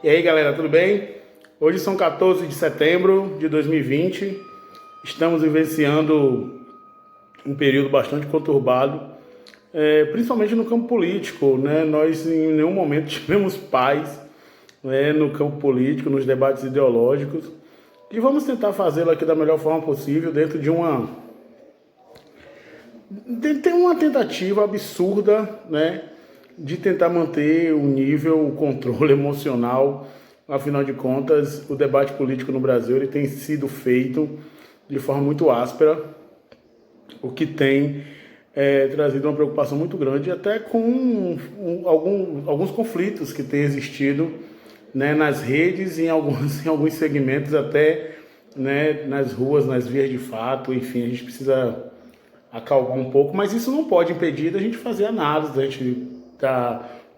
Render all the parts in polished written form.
E aí galera, tudo bem? Hoje são 14 de setembro de 2020, estamos vivenciando um período bastante conturbado, principalmente no campo político, né? Nós em nenhum momento tivemos paz, né, no campo político, nos debates ideológicos, e vamos tentar fazê-lo aqui da melhor forma possível, dentro de tem uma tentativa absurda, né, de tentar manter o nível, o controle emocional. Afinal de contas, o debate político no Brasil ele tem sido feito de forma muito áspera, o que tem trazido uma preocupação muito grande, até com alguns conflitos que têm existido, né, nas redes e em alguns segmentos, até, né, nas ruas, nas vias de fato. Enfim, a gente precisa acalmar um pouco, mas isso não pode impedir da gente fazer análise, da gente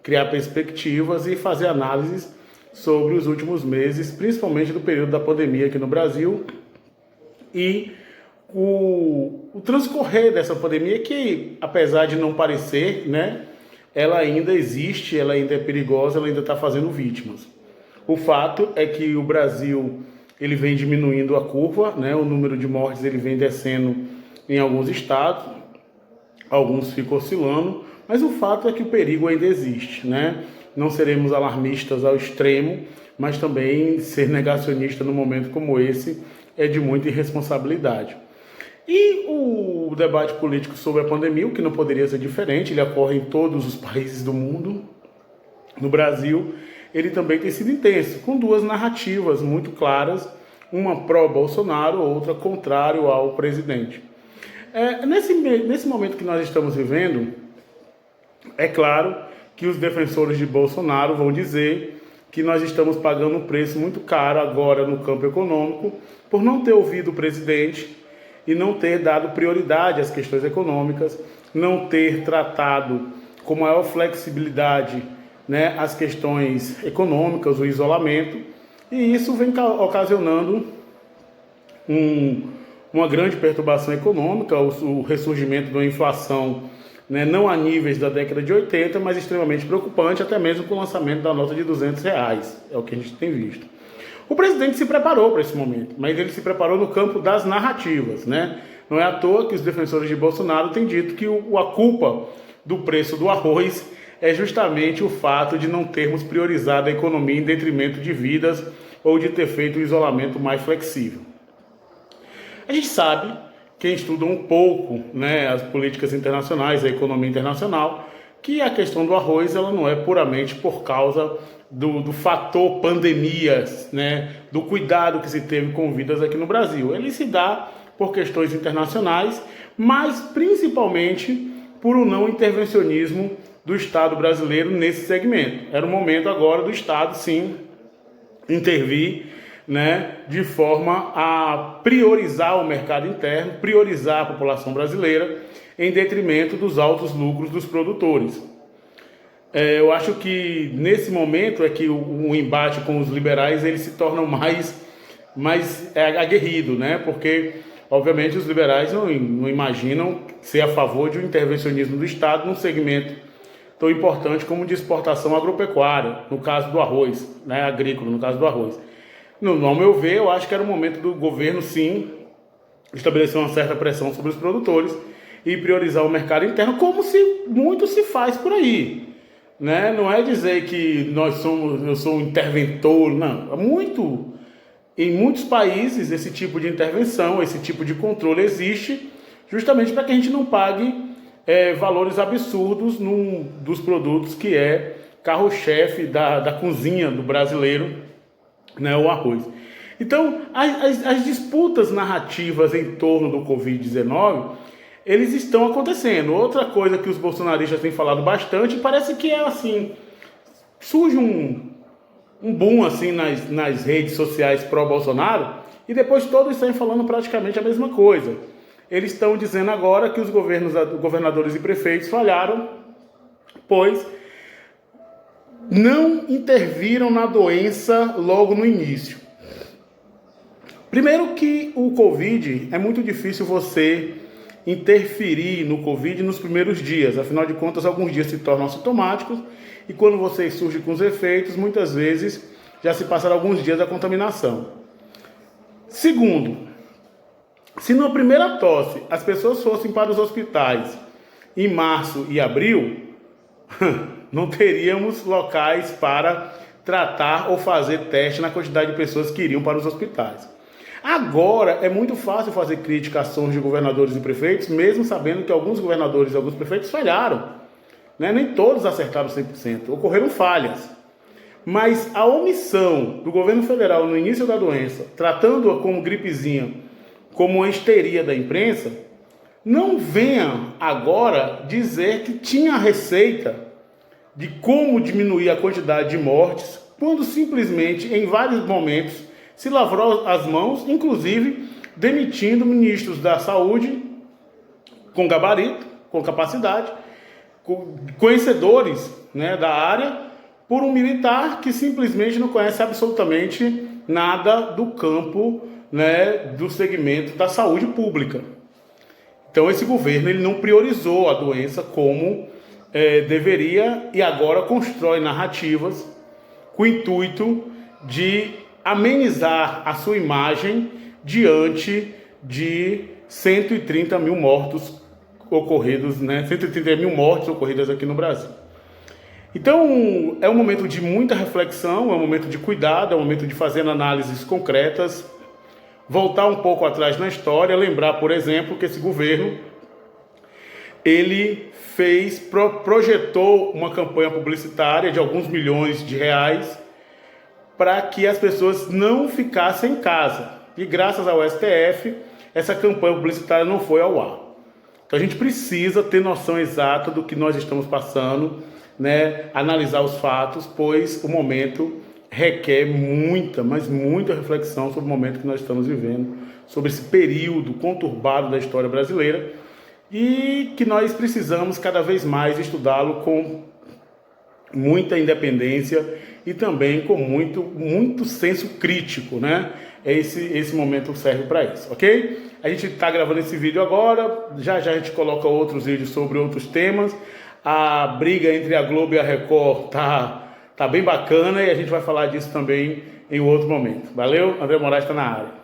criar perspectivas e fazer análises sobre os últimos meses, principalmente do período da pandemia aqui no Brasil e o transcorrer dessa pandemia, que apesar de não parecer, né, ela ainda existe, ela ainda é perigosa, ela ainda está fazendo vítimas. O fato é que o Brasil ele vem diminuindo a curva, né, o número de mortes ele vem descendo em alguns estados, alguns ficam oscilando, mas o fato é que o perigo ainda existe, né? Não seremos alarmistas ao extremo, mas também ser negacionista num momento como esse é de muita irresponsabilidade. E o debate político sobre a pandemia, o que não poderia ser diferente, ele ocorre em todos os países do mundo. No Brasil, ele também tem sido intenso, com duas narrativas muito claras, uma pró-Bolsonaro, outra contrário ao presidente. Nesse momento que nós estamos vivendo, é claro que os defensores de Bolsonaro vão dizer que nós estamos pagando um preço muito caro agora no campo econômico por não ter ouvido o presidente e não ter dado prioridade às questões econômicas, não ter tratado com maior flexibilidade, né, as questões econômicas, o isolamento, e isso vem ocasionando uma grande perturbação econômica, o ressurgimento da inflação, né, não a níveis da década de 80, mas extremamente preocupante, até mesmo com o lançamento da nota de R$200, é o que a gente tem visto. O presidente se preparou para esse momento, mas ele se preparou no campo das narrativas, né? Não é à toa que os defensores de Bolsonaro têm dito que a culpa do preço do arroz é justamente o fato de não termos priorizado a economia em detrimento de vidas ou de ter feito o isolamento mais flexível. A gente sabe, quem estuda um pouco, né, as políticas internacionais, a economia internacional, que a questão do arroz ela não é puramente por causa do fator pandemias, né, do cuidado que se teve com vidas aqui no Brasil. Ele se dá por questões internacionais, mas principalmente por um não intervencionismo do Estado brasileiro nesse segmento. Era o momento agora do Estado, sim, intervir, né, de forma a priorizar o mercado interno, priorizar a população brasileira, em detrimento dos altos lucros dos produtores. Eu acho que nesse momento é que o embate com os liberais ele se torna mais aguerrido, né? Porque, obviamente, os liberais não imaginam ser a favor de um intervencionismo do Estado num segmento tão importante como de exportação agropecuária, no caso do arroz, né, agrícola, no caso do arroz. Ao meu ver, eu acho que era o momento do governo, sim, estabelecer uma certa pressão sobre os produtores e priorizar o mercado interno, como muito se faz por aí, né? Não é dizer que eu sou um interventor, não. Em muitos países esse tipo de intervenção, esse tipo de controle existe justamente para que a gente não pague valores absurdos dos produtos que é carro-chefe da cozinha do brasileiro, né, o arroz. Então, as disputas narrativas em torno do Covid-19, eles estão acontecendo. Outra coisa que os bolsonaristas têm falado bastante, parece que é assim, surge um boom assim nas redes sociais pró-Bolsonaro, e depois todos estão falando praticamente a mesma coisa. Eles estão dizendo agora que os governadores e prefeitos falharam, pois não interviram na doença logo no início. Primeiro que o Covid, é muito difícil você interferir no Covid nos primeiros dias. Afinal de contas, alguns dias se tornam assintomáticos e quando você surge com os efeitos, muitas vezes já se passaram alguns dias da contaminação. Segundo, se na primeira tosse as pessoas fossem para os hospitais em março e abril, não teríamos locais para tratar ou fazer teste na quantidade de pessoas que iriam para os hospitais. Agora é muito fácil fazer crítica a ações de governadores e prefeitos, mesmo sabendo que alguns governadores e alguns prefeitos falharam. Né? Nem todos acertaram 100%, ocorreram falhas. Mas a omissão do governo federal no início da doença, tratando-a como gripezinha, como uma histeria da imprensa, não venha agora dizer que tinha a receita de como diminuir a quantidade de mortes, quando simplesmente, em vários momentos, se lavrou as mãos, inclusive demitindo ministros da saúde com gabarito, com capacidade, conhecedores, né, da área, por um militar que simplesmente não conhece absolutamente nada do campo, né, do segmento da saúde pública. Então esse governo ele não priorizou a doença como deveria e agora constrói narrativas com o intuito de amenizar a sua imagem diante de 130 mil mortos ocorridos, né, 130 mil mortes ocorridas aqui no Brasil. Então, é um momento de muita reflexão, é um momento de cuidado, é um momento de fazer análises concretas, voltar um pouco atrás na história, lembrar, por exemplo, que esse governo, ele projetou uma campanha publicitária de alguns milhões de reais para que as pessoas não ficassem em casa. E graças ao STF, essa campanha publicitária não foi ao ar. Então a gente precisa ter noção exata do que nós estamos passando, né? Analisar os fatos, pois o momento requer muita, mas muita reflexão sobre o momento que nós estamos vivendo, sobre esse período conturbado da história brasileira e que nós precisamos cada vez mais estudá-lo com muita independência e também com muito senso crítico, né? Esse momento serve para isso, ok? A gente está gravando esse vídeo agora, já a gente coloca outros vídeos sobre outros temas. A briga entre a Globo e a Record tá bem bacana e a gente vai falar disso também em outro momento. Valeu? André Moraes está na área.